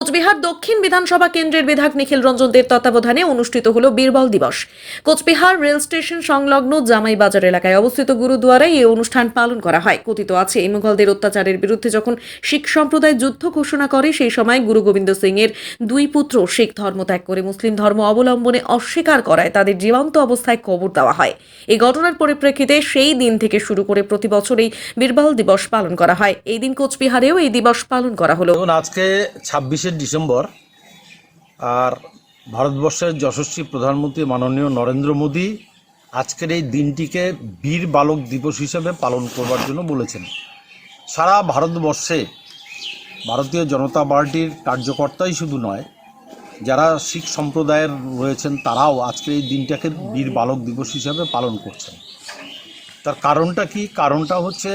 কোচবিহার দক্ষিণ বিধানসভা কেন্দ্রের বিধায়ক নিখিল রঞ্জন দের তত্ত্বাবধানে অনুষ্ঠিত হলো বীরবল দিবস। কোচবিহার রেল স্টেশন সংলগ্ন জামাই বাজার এলাকায় অবস্থিত গুরুদুয়ারায় এই অনুষ্ঠান পালন করা হয়। কথিত আছে, এই মুঘলদের অত্যাচারের বিরুদ্ধে যখন শিখ সম্প্রদায় যুদ্ধ ঘোষণা করে, সেই সময় গুরু গোবিন্দ সিং এর দুই পুত্র শিখ ধর্ম ত্যাগ করে মুসলিম ধর্ম অবলম্বনে অস্বীকার করায় তাদের জীবন্ত অবস্থায় কবর দেওয়া হয়। এই ঘটনার পরিপ্রেক্ষিতে সেই দিন থেকে শুরু করে প্রতি বছর এই বীরবল দিবস পালন করা হয়। এই দিন কোচবিহারেও এই দিবস পালন করা হলো। আজকে 26শে ডিসেম্বর, আর ভারতবর্ষের যশস্বী প্রধানমন্ত্রী মাননীয় নরেন্দ্র মোদী আজকের এই দিনটিকে বীর বালক দিবস হিসেবে পালন করবার জন্য বলেছেন। সারা ভারতবর্ষে ভারতীয় জনতা পার্টির কার্যকর্তাই শুধু নয়, যারা শিখ সম্প্রদায়ের রয়েছেন তারাও আজকের এই দিনটাকে বীর বালক দিবস হিসেবে পালন করছেন। তার কারণটা কি? কারণটা হচ্ছে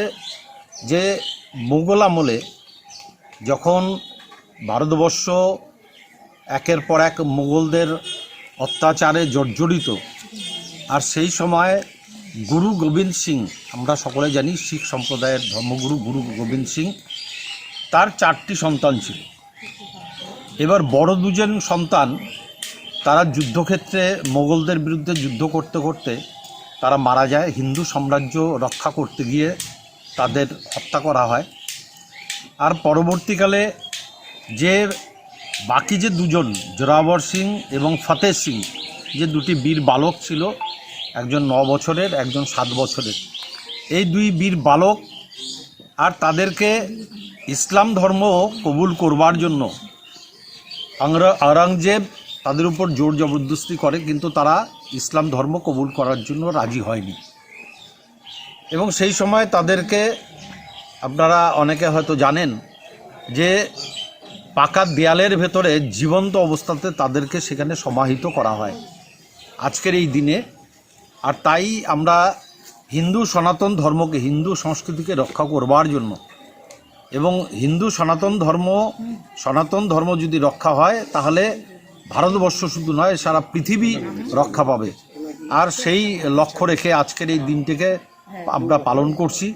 যে মুঘল আমলে যখন ভারতবর্ষ একের পর এক মুঘলদের অত্যাচারে জর্জরিত, আর সেই সময় গুরু গোবিন্দ সিং, আমরা সকলে জানি শিখ সম্প্রদায়ের ধর্মগুরু গুরু গোবিন্দ সিং, তার 4টি সন্তান ছিল। এবার বড় দুজন সন্তান তারা যুদ্ধক্ষেত্রে মোগলদের বিরুদ্ধে যুদ্ধ করতে করতে তারা মারা যায়। হিন্দু সাম্রাজ্য রক্ষা করতে গিয়ে তাদের হত্যা করা হয়। আর পরবর্তীকালে যে বাকি যে দুজন, জোরাবর সিং এবং ফতেহ সিং, যে দুটি বীর বালক ছিল, একজন 9 বছরের, একজন 7 বছরের, এই দুই বীর বালক আর তাদেরকে ইসলাম ধর্ম কবুল করবার জন্য আওরঙ্গজেব তাদের উপর জোর জবরদস্তি করে, কিন্তু তারা ইসলাম ধর্ম কবুল করার জন্য রাজি হয়নি। এবং সেই সময় তাদেরকে, আপনারা অনেকে হয়তো জানেন যে পাকা দেয়ালের ভেতরে জীবন্ত অবস্থাতে তাদেরকে সেখানে সমাহিত করা হয় আজকের এই দিনে। আর তাই আমরা হিন্দু সনাতন ধর্মকে, হিন্দু সংস্কৃতিকে রক্ষা করবার জন্য, এবং হিন্দু সনাতন ধর্ম যদি রক্ষা হয় তাহলে ভারতবর্ষ শুধু নয়, সারা পৃথিবী রক্ষা পাবে। আর সেই লক্ষ্য রেখে আজকের এই দিনটিকে আমরা পালন করছি।